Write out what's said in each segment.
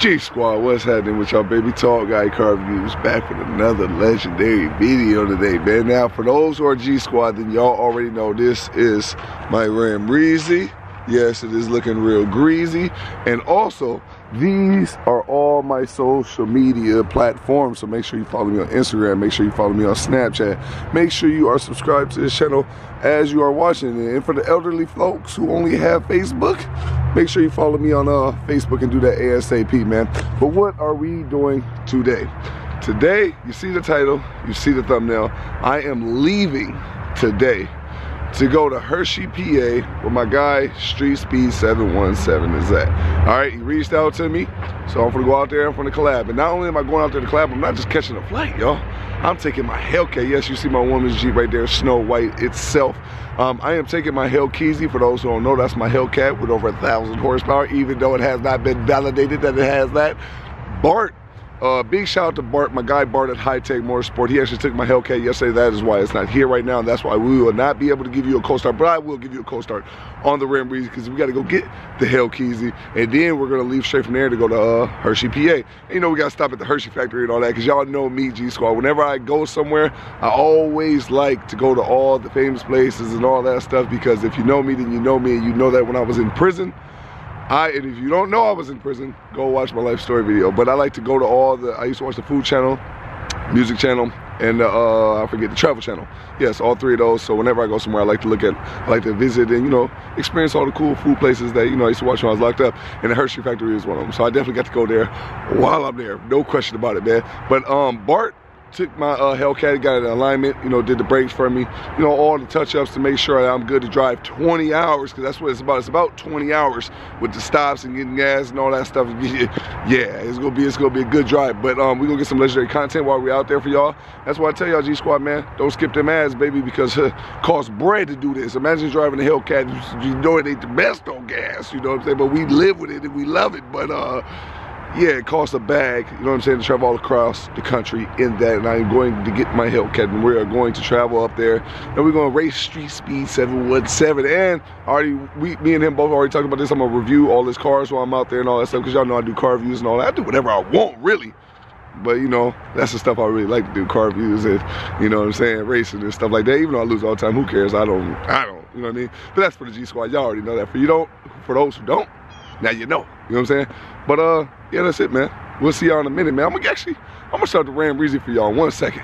G Squad, what's happening with y'all, baby? Tall Guy Car Reviews back with another legendary video today, man. Now, for those who are G Squad, then y'all already know this is my Ram Breezy. Yes, it is looking real greasy. And also, these are all my social media platforms. So make sure you follow me on Instagram. Make sure you follow me on Snapchat. Make sure you are subscribed to this channel as you are watching. And for the elderly folks who only have Facebook, make sure you follow me on Facebook and do that ASAP, man. But what are we doing today? Today, you see the title, you see the thumbnail. I am leaving today to go to Hershey, PA, where my guy STREETSPEED717 is at. All right, he reached out to me, so I'm gonna go out there and I'm gonna collab. And not only am I going out there to collab, I'm not just catching a flight, y'all. I'm taking my Hellcat. Yes, you see my woman's Jeep right there, Snow White itself. I am taking my Hellkeezy. For those who don't know, that's my Hellcat with over 1,000 horsepower, even though it has not been validated that it has that. Bart. Big shout out to Bart, my guy Bart at High Tech Motorsport. He actually took my Hellcat yesterday. That is why it's not here right now. And that's why we will not be able to give you a co-start, but I will give you a co-start on the Ram Breezy because we got to go get the Hellkeezy. And then we're going to leave straight from there to go to Hershey, PA. And you know, we got to stop at the Hershey factory and all that because y'all know me, G Squad. Whenever I go somewhere, I always like to go to all the famous places and all that stuff because if you know me, then you know me. And you know that when I was in prison, and if you don't know I was in prison, go watch my life story video. But I like to go to all the, I used to watch the food channel, music channel, and I forget, the travel channel. Yes, all three of those. So whenever I go somewhere, I like to look at, I like to visit and, you know, experience all the cool food places that, you know, I used to watch when I was locked up. And the Hershey factory is one of them. So I definitely got to go there while I'm there. No question about it, man. But Bart took my Hellcat, got it in alignment, you know, did the brakes for me, you know, all the touch-ups to make sure that I'm good to drive 20 hours, because that's what it's about. It's about 20 hours with the stops and getting gas and all that stuff. Yeah, it's gonna be a good drive. But we're gonna get some legendary content while we're out there for y'all. That's why I tell y'all, G Squad, man, don't skip them ads, baby, because it costs bread to do this. Imagine driving a Hellcat, you know it ain't the best on gas, you know what I'm saying? But we live with it and we love it. But yeah, it costs a bag, you know what I'm saying, to travel all across the country in that. And I'm going to get my Hellcat and we are going to travel up there. And we're going to race STREETSPEED717. And already, me and him both already talked about this. I'm going to review all his cars while I'm out there and all that stuff. Because y'all know I do car reviews and all that. I do whatever I want, really. But, you know, that's the stuff I really like to do, car reviews and, you know what I'm saying, racing and stuff like that. Even though I lose all the time, who cares? I don't, you know what I mean? But that's for the G Squad. Y'all already know that. For those who don't, now you know. You know what I'm saying? But, yeah, that's it, man. We'll see y'all in a minute, man. I'm gonna start the Ram Breezy for y'all in 1 second.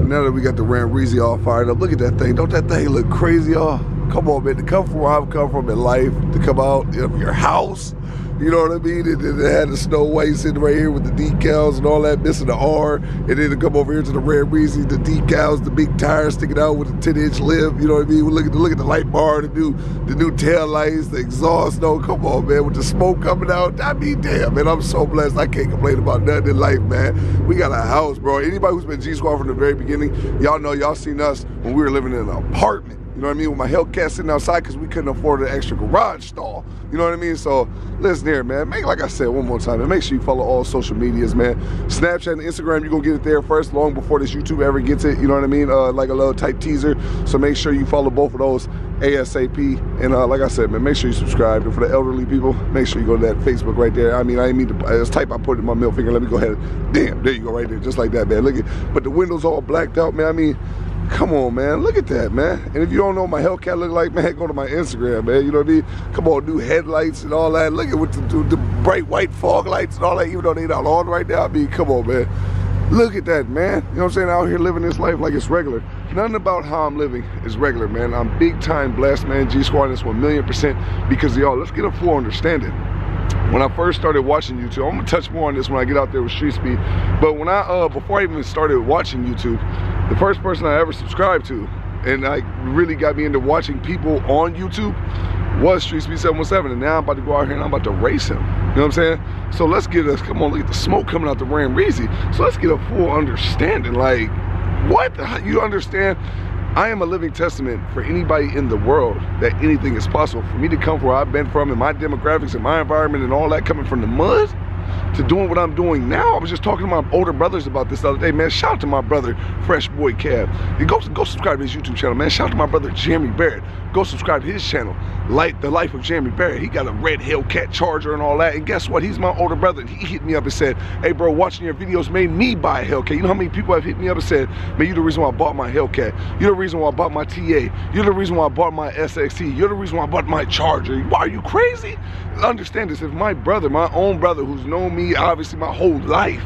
Now that we got the Ram Breezy all fired up, look at that thing. Don't that thing look crazy, y'all? Come on, man. To come from where I've come from in life, to come out of your house, you know what I mean? And it had the Snow White sitting right here with the decals and all that, missing the R. And then to come over here to the Ram Breezy, the decals, the big tires sticking out with the 10-inch lip, you know what I mean? Look at the light bar, the new tail lights, the exhaust. No, come on, man. With the smoke coming out, I mean, damn, man. I'm so blessed. I can't complain about nothing in life, man. We got a house, bro. Anybody who's been G Squad from the very beginning, y'all know, y'all seen us when we were living in an apartment. You know what I mean? With my Hellcat sitting outside because we couldn't afford an extra garage stall. You know what I mean? So listen here, man. Like I said one more time, and make sure you follow all social medias, man. Snapchat and Instagram, you're gonna get it there first, long before this YouTube ever gets it. You know what I mean? Like a little type teaser. So make sure you follow both of those ASAP. And like I said, man, make sure you subscribe. And for the elderly people, make sure you go to that Facebook right there. I mean, I didn't mean to as type. I put it in my middle finger. Let me go ahead. Damn, there you go, right there, just like that, man. Look at, but the windows all blacked out, man. I mean, come on, man. Look at that, man. And if you don't know what my Hellcat look like, man, go to my Instagram, man. You know what I mean? Come on, new headlights and all that. Look at what the bright white fog lights and all that, even though they not on right now. I mean, come on, man. Look at that, man. You know what I'm saying? Out here living this life like it's regular. Nothing about how I'm living is regular, man. I'm big time blessed, man. G Squad is 1,000,000% because, y'all, let's get a full understanding. When I first started watching YouTube, I'm gonna touch more on this when I get out there with Street Speed. But when before I even started watching YouTube, the first person I ever subscribed to, and like really got me into watching people on YouTube, was STREETSPEED717. And now I'm about to go out here and I'm about to race him. You know what I'm saying? So let's get us, come on, look at the smoke coming out the Ram Reezy. So let's get a full understanding. Like, what? You understand? I am a living testament for anybody in the world that anything is possible. For me to come from where I've been from and my demographics and my environment and all that, coming from the mud to doing what I'm doing now. I was just talking to my older brothers about this the other day, man. Shout out to my brother, Fresh Boy Cab. You go subscribe to his YouTube channel, man. Shout out to my brother, Jeremy Barrett. Go subscribe to his channel, The Life of Jeremy Barrett. He got a red Hellcat Charger and all that. And guess what? He's my older brother. And he hit me up and said, hey, bro, watching your videos made me buy a Hellcat. You know how many people have hit me up and said, man, you're the reason why I bought my Hellcat. You're the reason why I bought my TA. You're the reason why I bought my SXT. You're the reason why I bought my Charger. Why are you crazy? Understand this. If my brother, my own brother, who's known me obviously my whole life,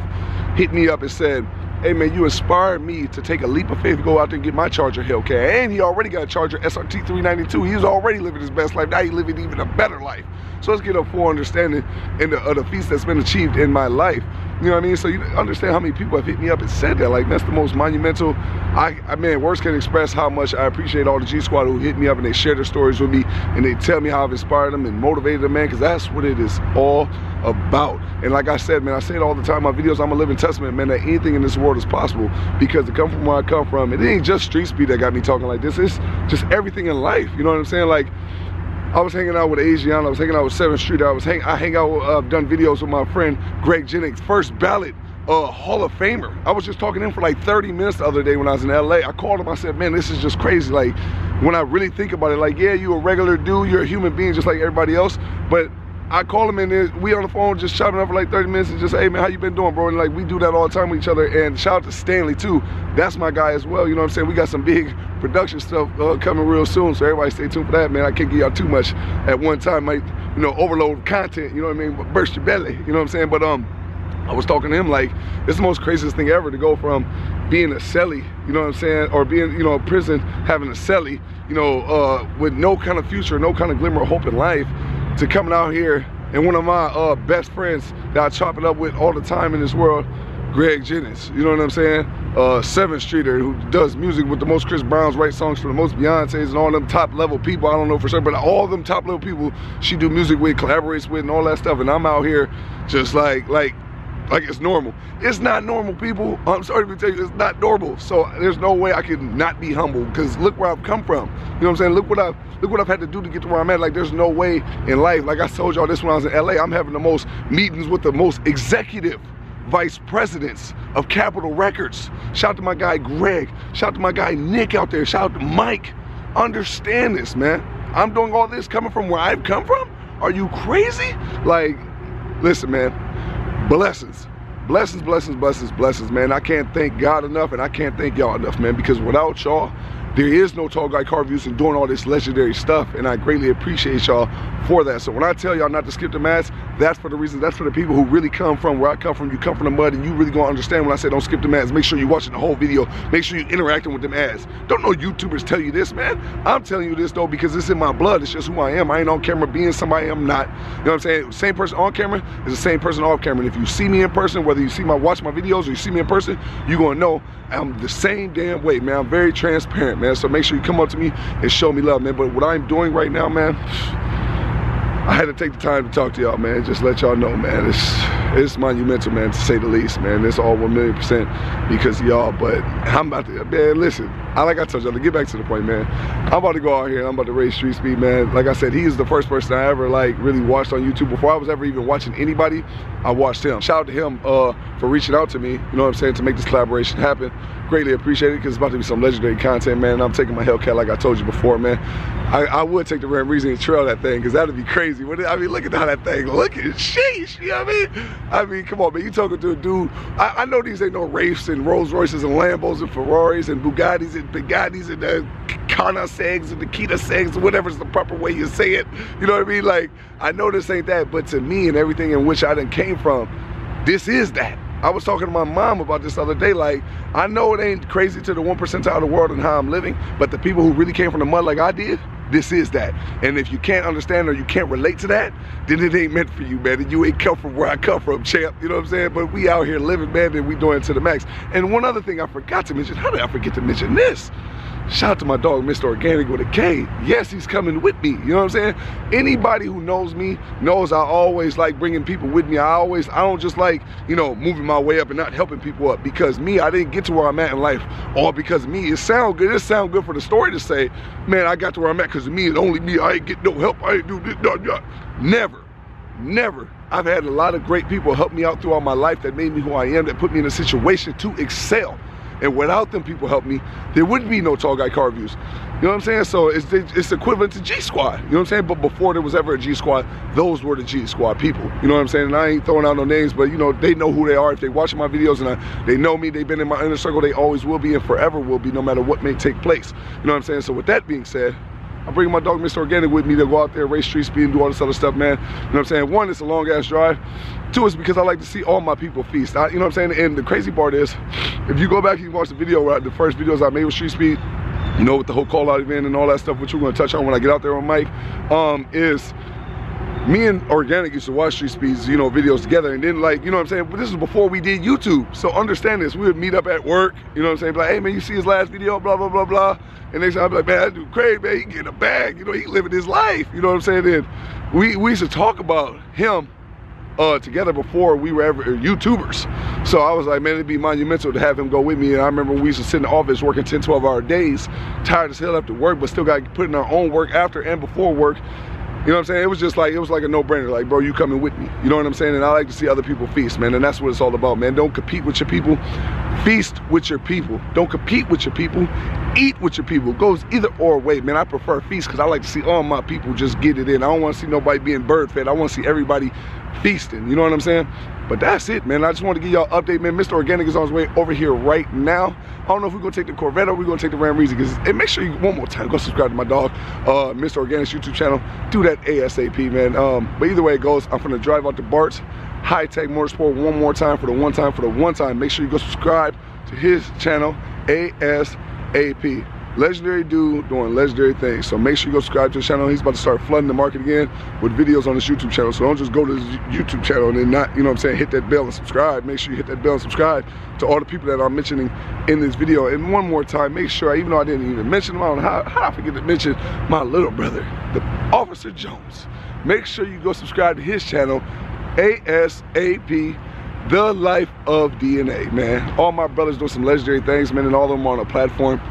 hit me up and said, hey man, you inspired me to take a leap of faith to go out there and get my Charger Hellcat. And he already got a Charger SRT 392. He was already living his best life. Now he's living even a better life. So let's get a full understanding of the feats that's been achieved in my life. You know what I mean? So you understand how many people have hit me up and said that. Like, that's the most monumental. I mean, words can express how much I appreciate all the G Squad who hit me up and they share their stories with me and they tell me how I've inspired them and motivated them, man, because that's what it is all about. And like I said, man, I say it all the time in my videos, I'm a living testament, man, that anything in this world is possible, because to come from where I come from, it ain't just street speed that got me talking like this. It's just everything in life. You know what I'm saying? Like, I was hanging out with Asian, I was hanging out with 7th Street, I hang out, done videos with my friend Greg Jennings, first ballot Hall of Famer. I was just talking to him for like 30 minutes the other day when I was in LA. I called him, I said, man, this is just crazy. Like, when I really think about it, like, yeah, you a regular dude, you're a human being just like everybody else, but I call him and we on the phone just chopping up for like 30 minutes and just, hey man, how you been doing, bro? And like, we do that all the time with each other. And shout out to Stanley too. That's my guy as well. You know what I'm saying? We got some big production stuff coming real soon. So everybody stay tuned for that, man. I can't give y'all too much at one time. Might, you know, overload content, you know what I mean? Burst your belly, you know what I'm saying? But I was talking to him like, it's the most craziest thing ever to go from being a cellie, you know what I'm saying? Or being, you know, in prison, having a cellie, you know, with no kind of future, no kind of glimmer of hope in life, to coming out here and one of my best friends that I chop it up with all the time in this world, Greg Jennings, you know what I'm saying? 7th Streeter, who does music with the most Chris Browns, writes songs for the most Beyonces and all them top level people. I don't know for sure, but all them top level people she do music with, collaborates with and all that stuff. And I'm out here just like it's normal. It's not normal, people. I'm sorry to tell you, it's not normal. So there's no way I can not be humble, because look where I've come from. You know what I'm saying? Look what I've had to do to get to where I'm at. Like, there's no way in life. Like I told y'all this when I was in LA, I'm having the most meetings with the most executive vice presidents of Capitol Records. Shout out to my guy Greg. Shout out to my guy Nick out there. Shout out to Mike. Understand this, man. I'm doing all this coming from where I've come from? Are you crazy? Like, listen, man. Blessings. Blessings, blessings, blessings, blessings, man. I can't thank God enough, and I can't thank y'all enough, man, because without y'all, there is no Tall Guy Car Reviews and doing all this legendary stuff, and I greatly appreciate y'all for that. So when I tell y'all not to skip the mats, that's for the reason, that's for the people who really come from where I come from. You come from the mud, and you really gonna understand when I say don't skip the mats. Make sure you're watching the whole video. Make sure you're interacting with them ads. Don't no YouTubers tell you this, man. I'm telling you this though because it's in my blood. It's just who I am. I ain't on camera being somebody I'm not. You know what I'm saying? Same person on camera is the same person off camera. And if you see me in person, whether you see watch my videos or you see me in person, you're gonna know I'm the same damn way, man. I'm very transparent, man. So make sure you come up to me and show me love, man. But what I'm doing right now, man, I had to take the time to talk to y'all, man. Just let y'all know, man. It's monumental, man, to say the least, man. It's all 1,000,000% because of y'all. But I'm about to, man, listen. Like I told y'all, to get back to the point, man. I'm about to go out here and I'm about to race Street Speed, man. Like I said, he is the first person I ever really watched on YouTube. Before I was ever even watching anybody, I watched him. Shout out to him for reaching out to me, you know what I'm saying, to make this collaboration happen. Greatly appreciate it because it's about to be some legendary content, man. I'm taking my Hellcat like I told you before, man. I would take the Ram Reezy and trail that thing because that'd be crazy. I mean, look at how that thing looking. Sheesh, you know what I mean? I mean, come on, man. You talking to a dude. I know these ain't no Wraiths and Rolls Royces and Lambos and Ferraris and Bugattis and Bugattis and the Koenigseggs and the Koenigseggs, whatever's the proper way you say it. You know what I mean? Like, I know this ain't that, but to me and everything in which I done came from, this is that. I was talking to my mom about this the other day. Like, I know it ain't crazy to the 1% of the world and how I'm living, but the people who really came from the mud like I did, this is that. And if you can't understand or you can't relate to that, then it ain't meant for you, man. And you ain't come from where I come from, champ. You know what I'm saying? But we out here living, man, and we doing it to the max. And one other thing I forgot to mention, how did I forget to mention this? Shout out to my dog, Mr. Organic with a K. Yes, he's coming with me. You know what I'm saying? Anybody who knows me knows I always like bringing people with me. I don't just like, you know, moving my way up and not helping people up. Because me, I didn't get to where I'm at in life. All because of me. It sound good. It sound good for the story to say, man, I got to where I'm at because of me and only me. I ain't get no help. I ain't do this. Never. Never. I've had a lot of great people help me out throughout my life that made me who I am, that put me in a situation to excel. And without them people help me, there wouldn't be no Tall Guy Car Reviews. You know what I'm saying? So it's equivalent to G Squad. You know what I'm saying? But before there was ever a G Squad, those were the G Squad people. You know what I'm saying? And I ain't throwing out no names, but you know, they know who they are. If they watching my videos and they know me, they've been in my inner circle, they always will be and forever will be, no matter what may take place. You know what I'm saying? So with that being said, I'm bringing my dog, Mr. Organic, with me to go out there, race street speed, and do all this other stuff, man. You know what I'm saying? One, it's a long-ass drive. Two, is because I like to see all my people feast. You know what I'm saying? And the crazy part is, if you go back and you watch the video, right, the first videos I made with Street Speed, you know, with the whole call-out event and all that stuff, which we're going to touch on when I get out there on mic, is me and Organic used to watch Street Speed's, you know, videos together, and then, like, you know what I'm saying, but this is before we did YouTube. So understand this, we would meet up at work, you know what I'm saying, like, hey man, you see his last video, blah blah blah blah, and next time I'd be like, man, that dude crazy, man, he getting a bag, you know, he living his life, you know what I'm saying. Then we used to talk about him together before we were ever YouTubers. So I was like, man, it'd be monumental to have him go with me. And I remember we used to sit in the office working 10-12 hour days, tired as hell after work, but still got to put in our own work after and before work. You know what I'm saying? It was just like, it was like a no-brainer. Like, bro, you coming with me. You know what I'm saying? And I like to see other people feast, man. And that's what it's all about, man. Don't compete with your people. Feast with your people. Don't compete with your people. Eat with your people. It goes either or way, man. I prefer feast because I like to see all my people just get it in. I don't want to see nobody being bird fed. I want to see everybody feasting. You know what I'm saying? But that's it, man. I just want to give y'all an update, man. Mr. Organic is on his way over here right now. I don't know if we're going to take the Corvette or we're going to take the Ram Reezy. And make sure you, one more time, go subscribe to my dog, Mr. Organic's YouTube channel. Do that ASAP, man. But either way it goes, I'm going to drive out to Bart's High Tech Motorsport one more time for the one time. Make sure you go subscribe to his channel, ASAP. Legendary dude doing legendary things. So make sure you go subscribe to his channel. He's about to start flooding the market again with videos on his YouTube channel. So don't just go to his YouTube channel and then not, you know what I'm saying, hit that bell and subscribe. Make sure you hit that bell and subscribe to all the people that I'm mentioning in this video. And one more time, make sure, even though I didn't even mention him, I don't know how I forget to mention my little brother, the Officer Jones. Make sure you go subscribe to his channel, ASAP. The Life of DNA, man. All my brothers doing some legendary things, man, and all of them on a platform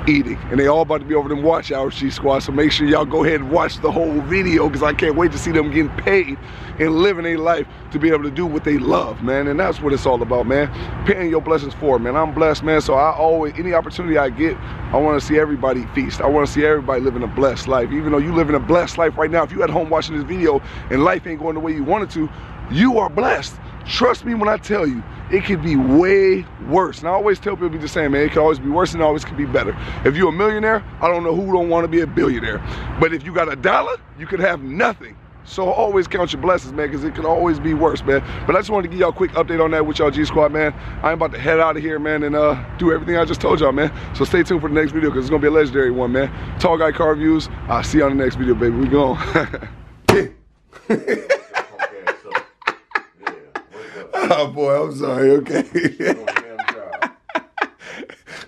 eating. And they all about to be over them watch hours, G Squad. So make sure y'all go ahead and watch the whole video because I can't wait to see them getting paid and living a life to be able to do what they love, man. And that's what it's all about, man. Paying your blessings forward, man. I'm blessed, man. So I always, any opportunity I get, I want to see everybody feast. I want to see everybody living a blessed life. Even though you live in a blessed life right now, if you at home watching this video and life ain't going the way you wanted to, you are blessed. Trust me when I tell you, it could be way worse. And I always tell people the same, man, it could always be worse and it always could be better. If you're a millionaire, I don't know who don't want to be a billionaire. But if you got $1, you could have nothing. So always count your blessings, man, because it could always be worse, man. But I just wanted to give y'all a quick update on that with y'all G Squad, man. I'm about to head out of here, man, and do everything I just told y'all, man. So stay tuned for the next video because it's going to be a legendary one, man. Tall Guy Car Reviews. I'll see you on the next video, baby. We gone. Oh boy, I'm sorry, okay.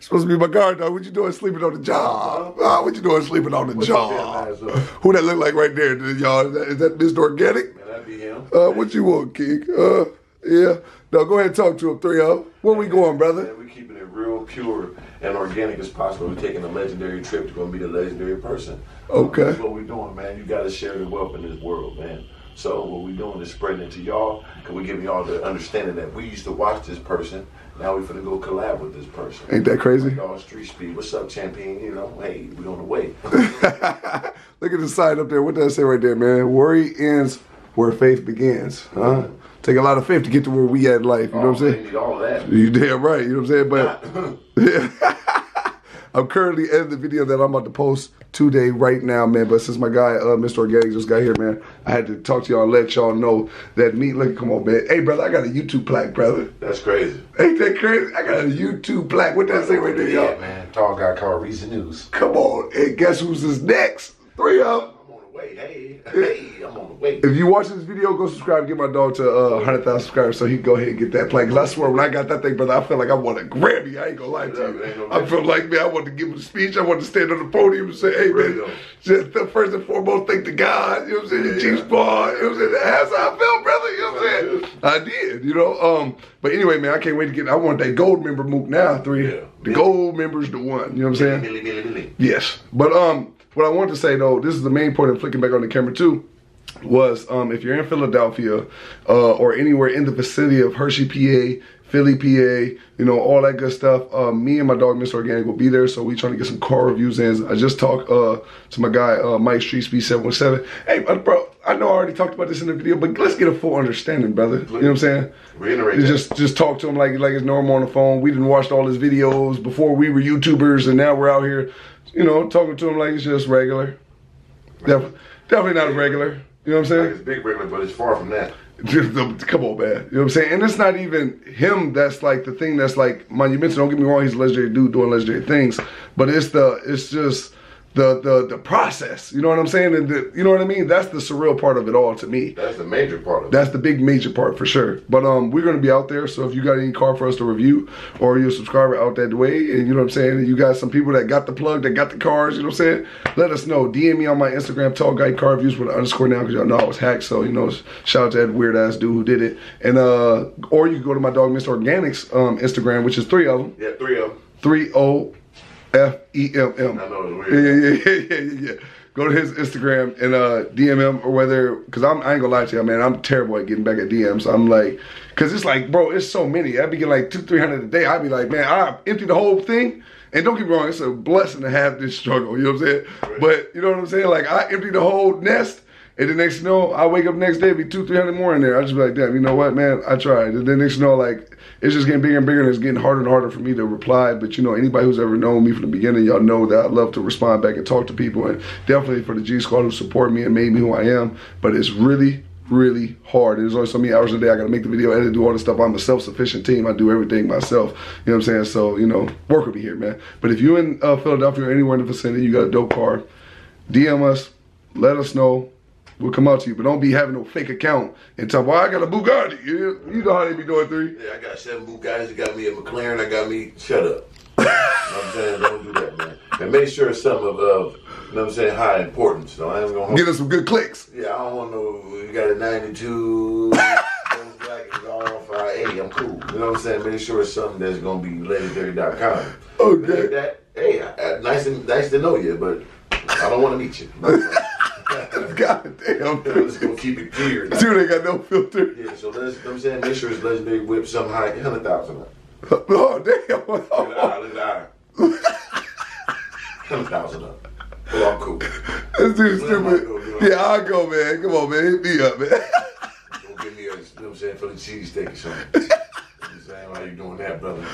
Supposed to be my guard dog. What you doing sleeping on the job? What you doing sleeping on the job? Who that look like right there, y'all? Is that Mr. Organic? Man, that'd be him. What you want, King? Yeah. No, go ahead and talk to him, 3-0. Where we going, brother? Man, we keeping it real pure and organic as possible. We're taking a legendary trip to go meet a legendary person. Okay. That's what we're doing, man. You got to share the wealth in this world, man. So what we're doing is spreading it to y'all, because we're giving y'all the understanding that we used to watch this person, now we're finna go collab with this person. Ain't that crazy? Like all Street Speed. What's up, champion? You know, hey, we on the way. Look at the sign up there. What does it say right there, man? Worry ends where faith begins. Huh? Take a lot of faith to get to where we at in life. You know what I'm saying? Need all that. You damn right. You know what I'm saying? But I'm currently editing the video that I'm about to post today, right now, man. But since my guy, Mr. Organic, just got here, man, I had to talk to y'all and let y'all know that me, look, come on, man. Hey, brother, I got a YouTube plaque, brother. That's crazy. Ain't that crazy? I got a YouTube plaque. What that say right there, y'all? Yeah, man. Tall Guy Car Reviews News. Come on. And guess who's this next? 3 of them. I'm on the way. Hey, I'm on the way. If you watch this video, go subscribe. Get my dog to 100,000 subscribers so he can go ahead and get that plane. Because I swear, when I got that thing, brother, I felt like I want to grab you. I ain't gonna lie to you. I felt like, man, I wanted to give him a speech. I wanted to stand on the podium and say, hey, man, just first and foremost, thank the God. You know what I'm saying? The G-Squad. You know what I'm saying? That's how I felt, brother. You know what I'm saying? I did, you know. But anyway, man, I can't wait to get, I want that gold member mook now, 3. Yeah. The gold member's the one. You know what I'm saying? Yes. But what I wanted to say, though, this is the main point of flicking back on the camera, too, was if you're in Philadelphia or anywhere in the vicinity of Hershey, PA, Philly, PA, you know, all that good stuff, me and my dog, Mr. Organic, will be there. So we trying to get some car reviews in. I just talked to my guy, Mike, STREETSPEED717. Hey, bro, I know I already talked about this in the video, but let's get a full understanding, brother. You know what I'm saying? Reiterate just talk to him like it's normal on the phone. We didn't watch all his videos before we were YouTubers, and now we're out here, you know, talking to him like it's just regular. Definitely not regular. You know what I'm saying? Like it's big regular, but it's far from that. Come on, man. You know what I'm saying? And it's not even him that's like the thing that's like monumental. Don't get me wrong, he's a legendary dude doing legendary things. But it's just the process. You know what I'm saying? And you know what I mean? That's the surreal part of it all to me. That's the major part of it. That's the big major part for sure. But we're gonna be out there. So if you got any car for us to review, or you're a subscriber out that way, and you know what I'm saying, and you got some people that got the plug, that got the cars, you know what I'm saying? Let us know. DM me on my Instagram, Tall Guy Car Reviews with an underscore now, because y'all know I was hacked. So you know, shout out to that weird ass dude who did it. And or you can go to my dog Mr. Organic's Instagram, which is 3 of them. Yeah, 3 of them. 3-0-FEMM. I know it's weird. Yeah. Go to his Instagram and DM him, or whether, because I ain't gonna lie to you, man, I'm terrible at getting back at DMs. I'm like, because it's like, bro, it's so many. I'd be getting like 200-300 a day. I'd be like, man, I empty the whole thing. And don't get me wrong, it's a blessing to have this struggle, you know what I'm saying? Right. But you know what I'm saying? Like, I empty the whole nest, and the next, you know, I wake up the next day, be 200-300 more in there. I just be like, damn, you know what, man, I tried. And then next, you know, like, it's just getting bigger and bigger, and it's getting harder and harder for me to reply. But, you know, anybody who's ever known me from the beginning, y'all know that I love to respond back and talk to people. And definitely for the G Squad who support me and made me who I am. But it's really, really hard. There's only so many hours a day I gotta make the video, edit, do all this stuff. I'm a self-sufficient team. I do everything myself. You know what I'm saying? So, you know, work with me here, man. But if you're in Philadelphia or anywhere in the vicinity, you got a dope car, DM us, let us know. We'll come out to you, but don't be having no fake account and talk, well, I got a Bugatti. You know how they be doing, 3. Yeah, I got 7 Bugattis. I got me a McLaren. I got me, shut up. You know what I'm saying? Don't do that, man. And make sure it's something of you know what I'm saying, high importance. So I ain't gonna get us some good clicks. Yeah, I don't want no, you got a 92, black is all 580. I'm cool. You know what I'm saying? Make sure it's something that's gonna be legendary.com. Okay. That, hey, nice to know you, but I don't want to meet you. God damn. Let's go keep it clear. Dude, they got no filter. Yeah, so let's, you know what I'm saying, make sure it's legendary whip, something high, 100,000 up. Oh, damn. Look at that. 100,000 up. Oh, I'm cool. This dude's stupid. Yeah, I'll go, man. Come on, man. Hit me up, man. Don't give me a, you know what I'm saying, for the cheese steak or something. How you doing that, brother?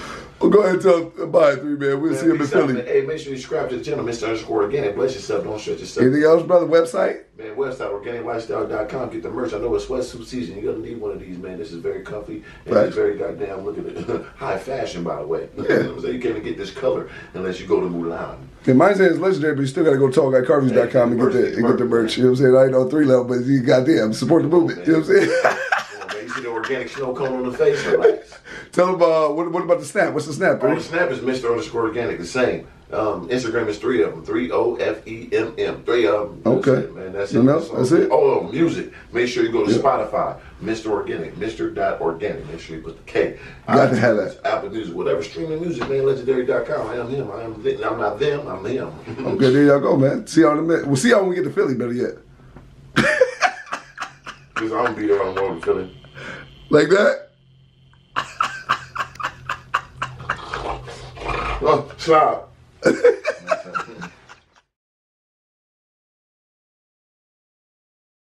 Well, go ahead and tell us bye, 3, man. We'll see you in Philly. Hey, make sure you subscribe to the channel, Mr. Organic. Bless yourself. Don't stretch yourself. Anything else, brother? Website? Man, website, organiclifestyle.com. Get the merch. I know it's sweatsuit season. You're going to need one of these, man. This is very comfy. And it's very goddamn, look at it, high fashion, by the way. Yeah. You know what I'm saying? You can't even get this color unless you go to Mulan. And mine says legendary, but you still got to go to tallguycarviews.com and get the merch. You know what I'm saying? I ain't on 3 level, but you goddamn support the movement. You know what I'm saying? You see the organic snow cone on the face? Relax. Tell them, what about the snap? What's the snap, bro? The snap is Mr. Organic, the same. Instagram is 3 of them. 3-O-F-E-M-M. 3 of them. Okay. That's it, man. That's it. That's it. Oh, music. Make sure you go to Spotify. Mr. Organic. Mr.Organic. Make sure you put the K. You got to have that. Apple Music. Whatever streaming music, man. Legendary.com. I am him. I'm not them. I'm him. Okay, there y'all go, man. See y'all in a minute. We'll see y'all when we get to Philly, better yet. Because I'm going to be there on the road to Philly. Like that? Oh, stop.